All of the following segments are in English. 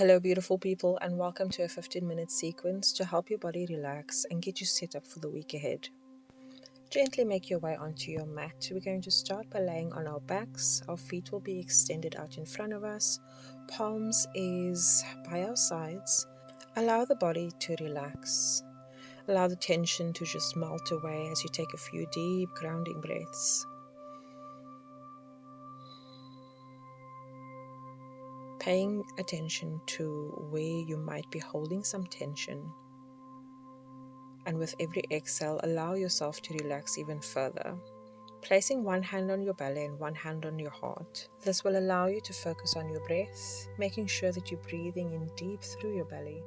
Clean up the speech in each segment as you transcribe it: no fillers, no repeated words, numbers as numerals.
Hello, beautiful people, and welcome to a 15-minute sequence to help your body relax and get you set up for the week ahead. Gently make your way onto your mat. We're going to start by laying on our backs. Our feet will be extended out in front of us. Palms is by our sides. Allow the body to relax. Allow the tension to just melt away as you take a few deep grounding breaths. Paying attention to where you might be holding some tension. And with every exhale, allow yourself to relax even further. Placing one hand on your belly and one hand on your heart. This will allow you to focus on your breath, making sure that you're breathing in deep through your belly.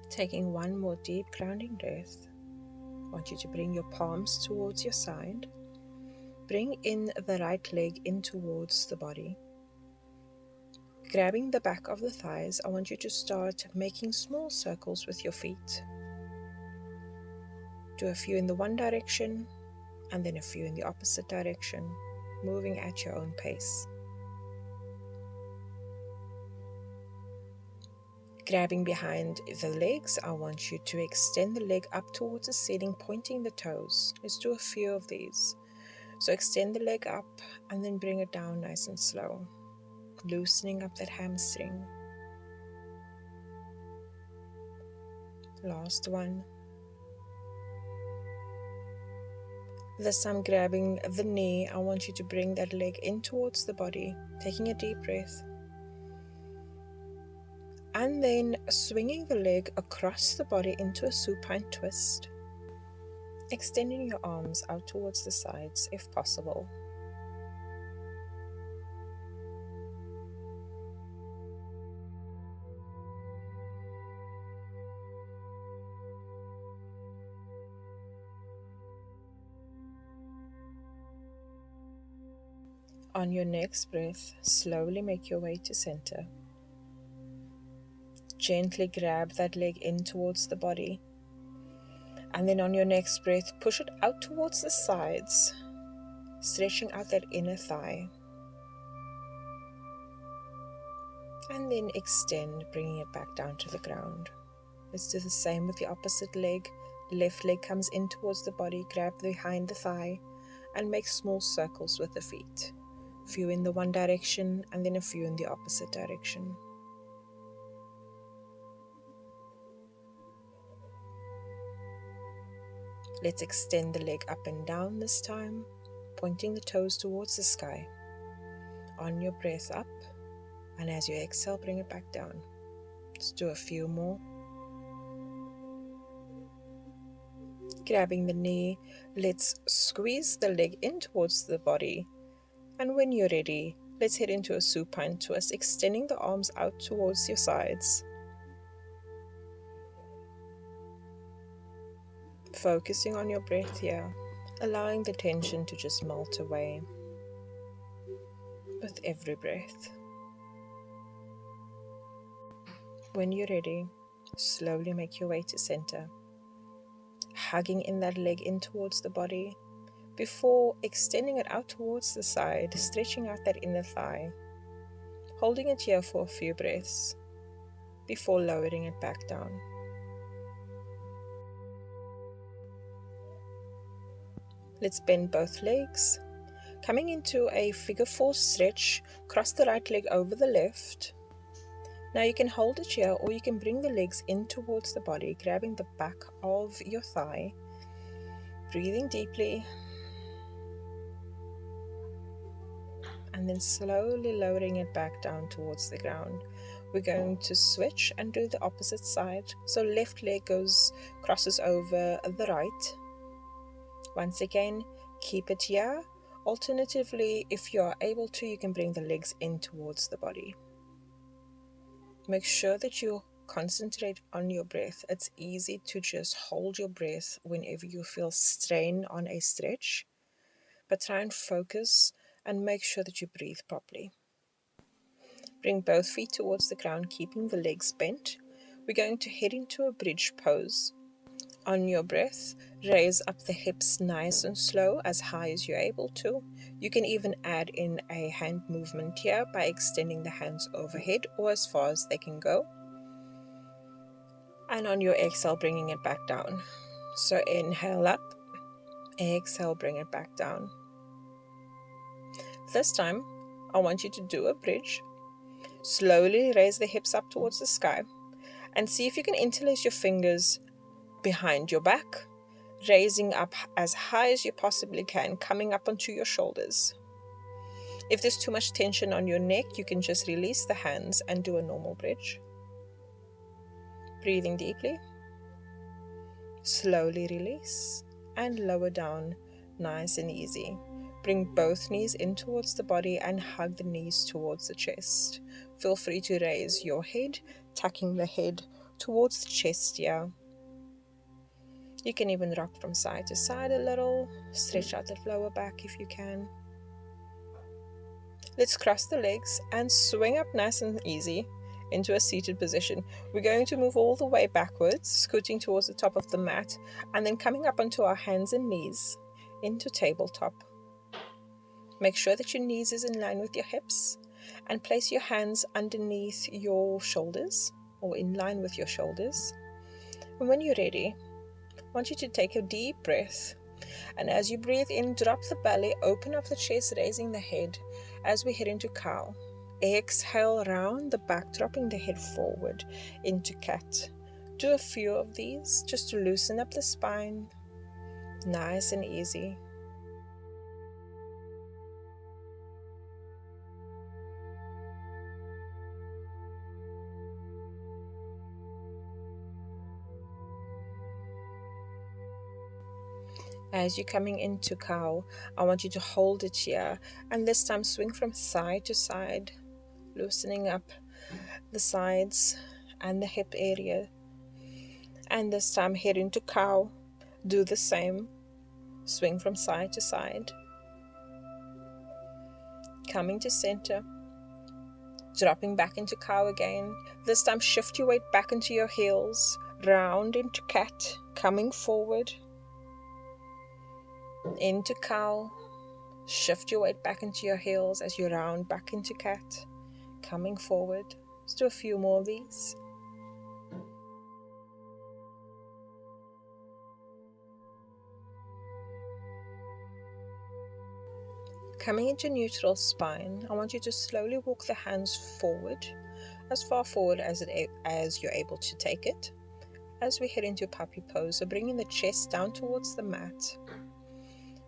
Taking one more deep grounding breath. I want you to bring your palms towards your side. Bring in the right leg in towards the body. Grabbing the back of the thighs, I want you to start making small circles with your feet. Do a few in the one direction and then a few in the opposite direction, moving at your own pace. Grabbing behind the legs, I want you to extend the leg up towards the ceiling, pointing the toes. Let's do a few of these. So extend the leg up and then bring it down nice and slow, loosening up that hamstring. Last one. This time grabbing the knee, I want you to bring that leg in towards the body, taking a deep breath. And then swinging the leg across the body into a supine twist. Extending your arms out towards the sides if possible. On your next breath, slowly make your way to center. Gently grab that leg in towards the body. And then on your next breath, push it out towards the sides, stretching out that inner thigh. And then extend, bringing it back down to the ground. Let's do the same with the opposite leg. Left leg comes in towards the body, grab behind the thigh, and make small circles with the feet. A few in the one direction, and then a few in the opposite direction. Let's extend the leg up and down this time, pointing the toes towards the sky. On your breath up, and as you exhale, bring it back down. Let's do a few more. Grabbing the knee, let's squeeze the leg in towards the body. And when you're ready, let's head into a supine twist, extending the arms out towards your sides. Focusing on your breath here, allowing the tension to just melt away with every breath. When you're ready, slowly make your way to center, hugging in that leg in towards the body before extending it out towards the side, stretching out that inner thigh, holding it here for a few breaths before lowering it back down. Let's bend both legs. Coming into a figure 4 stretch, cross the right leg over the left. Now you can hold it here or you can bring the legs in towards the body, grabbing the back of your thigh. Breathing deeply. And then slowly lowering it back down towards the ground. We're going to switch and do the opposite side. So left leg crosses over the right. Once again, keep it here. Alternatively, if you are able to, you can bring the legs in towards the body. Make sure that you concentrate on your breath. It's easy to just hold your breath whenever you feel strain on a stretch, but try and focus and make sure that you breathe properly. Bring both feet towards the ground, keeping the legs bent. We're going to head into a bridge pose. On your breath, Raise up the hips nice and slow, as high as you're able to. You can even add in a hand movement here by extending the hands overhead or as far as they can go. And on your exhale, bringing it back down. So inhale up, exhale, bring it back down. This time, I want you to do a bridge. Slowly raise the hips up towards the sky and see if you can interlace your fingers behind your back, raising up as high as you possibly can, coming up onto your shoulders. If there's too much tension on your neck, you can just release the hands and do a normal bridge. Breathing deeply. Slowly release and lower down, nice and easy. Bring both knees in towards the body and hug the knees towards the chest. Feel free to raise your head, tucking the head towards the chest here. You can even rock from side to side a little, stretch out the lower back if you can. Let's cross the legs and swing up nice and easy into a seated position. We're going to move all the way backwards, scooting towards the top of the mat, and then coming up onto our hands and knees into tabletop. Make sure that your knees is in line with your hips and place your hands underneath your shoulders or in line with your shoulders. And when you're ready, I want you to take a deep breath. And as you breathe in, drop the belly, open up the chest, raising the head as we head into cow. Exhale, round the back, dropping the head forward into cat. Do a few of these just to loosen up the spine. Nice and easy. As you're coming into cow, I want you to hold it here and this time swing from side to side, loosening up the sides and the hip area. And this time head into cow, do the same, swing from side to side. Coming to center, dropping back into cow again. This time shift your weight back into your heels, round into cat, coming forward. Into cow, shift your weight back into your heels as you round back into cat, coming forward. Let's do a few more of these. Coming into neutral spine, I want you to slowly walk the hands forward, as far forward as you're able to take it. As we head into puppy pose, so bringing the chest down towards the mat.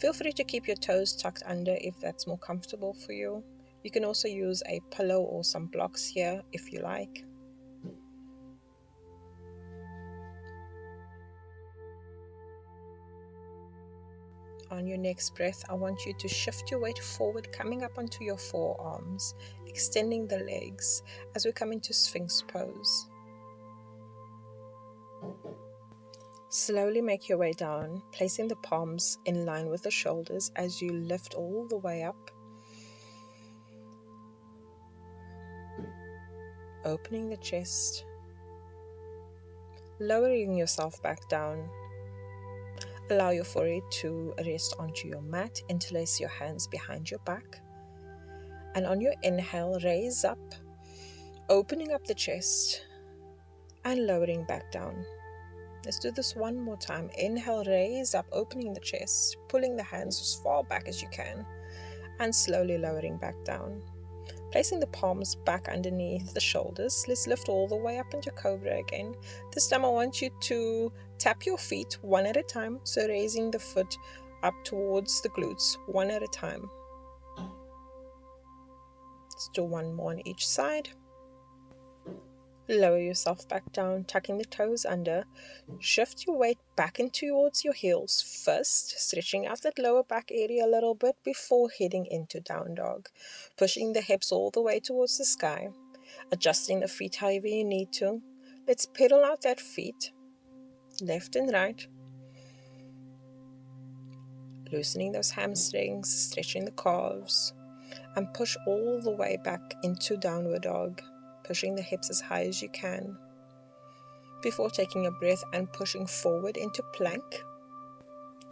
Feel free to keep your toes tucked under if that's more comfortable for you. You can also use a pillow or some blocks here if you like. On your next breath, I want you to shift your weight forward, coming up onto your forearms, extending the legs as we come into Sphinx pose. Slowly make your way down, placing the palms in line with the shoulders as you lift all the way up. Opening the chest, lowering yourself back down. Allow your forehead to rest onto your mat, interlace your hands behind your back. And on your inhale, raise up, opening up the chest and lowering back down. Let's do this one more time. Inhale, raise up, opening the chest, pulling the hands as far back as you can, and slowly lowering back down. Placing the palms back underneath the shoulders. Let's lift all the way up into cobra again. This time I want you to tap your feet one at a time. So raising the foot up towards the glutes, one at a time. Let's do one more on each side. Lower yourself back down, tucking the toes under. Shift your weight back in towards your heels first, stretching out that lower back area a little bit before heading into down dog. Pushing the hips all the way towards the sky, adjusting the feet however you need to. Let's pedal out that feet, left and right. Loosening those hamstrings, stretching the calves, and push all the way back into downward dog. Pushing the hips as high as you can before taking a breath and pushing forward into plank.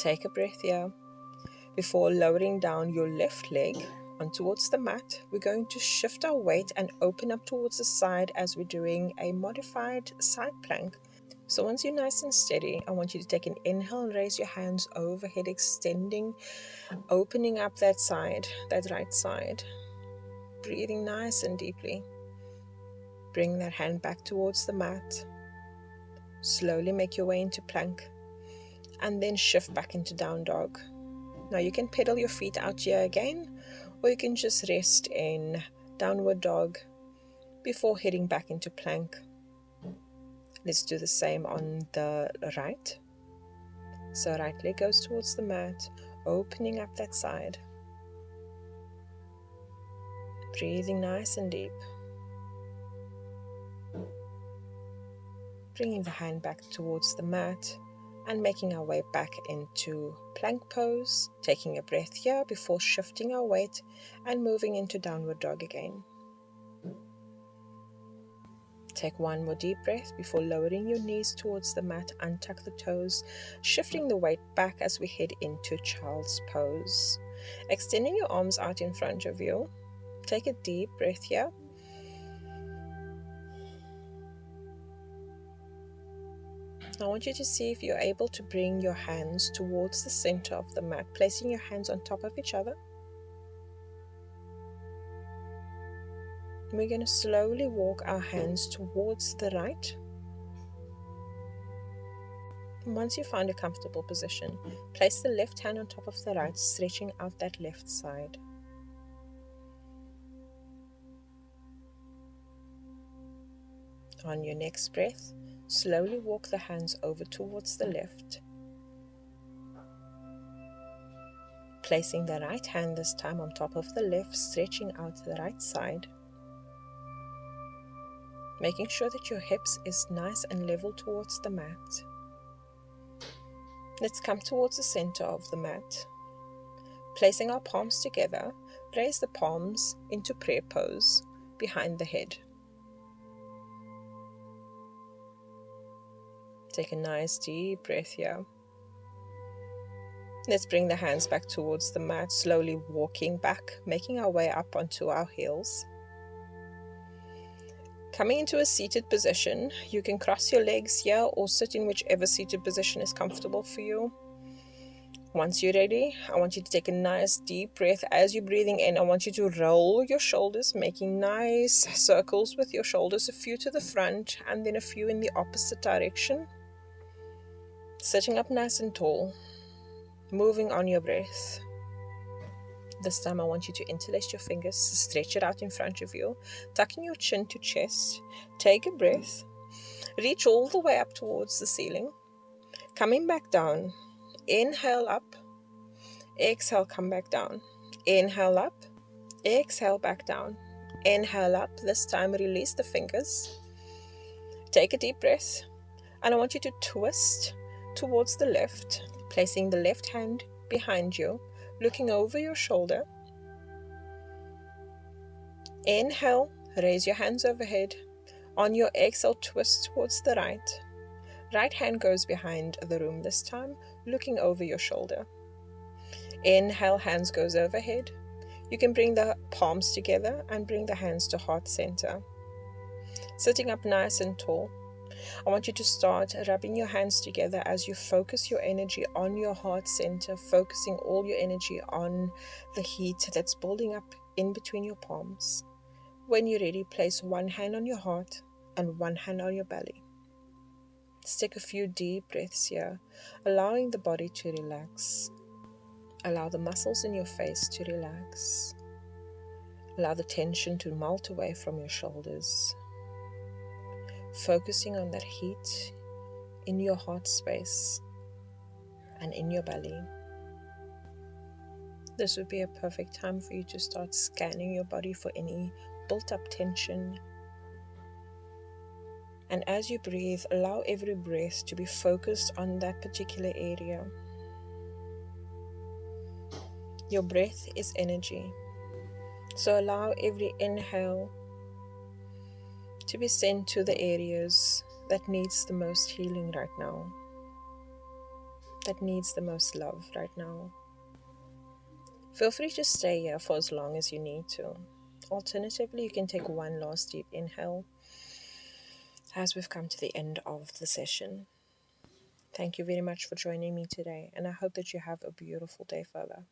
Take a breath here. Before lowering down your left leg on towards the mat, we're going to shift our weight and open up towards the side as we're doing a modified side plank. So once you're nice and steady, I want you to take an inhale and raise your hands overhead, extending, opening up that side, that right side. Breathing nice and deeply. Bring that hand back towards the mat. Slowly make your way into plank and then shift back into down dog. Now you can pedal your feet out here again, or you can just rest in downward dog before heading back into plank. Let's do the same on the right. So right leg goes towards the mat, opening up that side. Breathing nice and deep. Bringing the hand back towards the mat and making our way back into plank pose. Taking a breath here before shifting our weight and moving into downward dog again. Take one more deep breath before lowering your knees towards the mat, untuck the toes, shifting the weight back as we head into child's pose. Extending your arms out in front of you. Take a deep breath here. I want you to see if you're able to bring your hands towards the center of the mat, placing your hands on top of each other. We're going to slowly walk our hands towards the right. And once you find a comfortable position, place the left hand on top of the right, stretching out that left side. On your next breath, slowly walk the hands over towards the left. Placing the right hand this time on top of the left, stretching out the right side. Making sure that your hips is nice and level towards the mat. Let's come towards the center of the mat. Placing our palms together, raise the palms into prayer pose behind the head. Take a nice deep breath here. Let's bring the hands back towards the mat, slowly walking back, making our way up onto our heels. Coming into a seated position, you can cross your legs here or sit in whichever seated position is comfortable for you. Once you're ready, I want you to take a nice deep breath. As you're breathing in, I want you to roll your shoulders, making nice circles with your shoulders, a few to the front and then a few in the opposite direction. Sitting up nice and tall, moving on your breath. This time I want you to interlace your fingers, stretch it out in front of you, tucking your chin to chest. Take a breath, reach all the way up towards the ceiling, coming back down. Inhale up, exhale, come back down. Inhale up, exhale, back down. Inhale up, this time release the fingers. Take a deep breath, and I want you to twist towards the left, placing the left hand behind you, looking over your shoulder. Inhale, raise your hands overhead. On your exhale, twist towards the right. Right hand goes behind the room this time, looking over your shoulder. Inhale, hands goes overhead. You can bring the palms together and bring the hands to heart center. Sitting up nice and tall, I want you to start rubbing your hands together as you focus your energy on your heart center, focusing all your energy on the heat that's building up in between your palms. When you're ready, place one hand on your heart and one hand on your belly. Let's take a few deep breaths here, allowing the body to relax. Allow the muscles in your face to relax. Allow the tension to melt away from your shoulders. Focusing on that heat in your heart space and in your belly. This would be a perfect time for you to start scanning your body for any built up tension. And as you breathe, allow every breath to be focused on that particular area. Your breath is energy. So allow every inhale to be sent to the areas that needs the most healing right now, that needs the most love right now. Feel free to stay here for as long as you need to. Alternatively, you can take one last deep inhale as we've come to the end of the session. Thank you very much for joining me today, and I hope that you have a beautiful day further.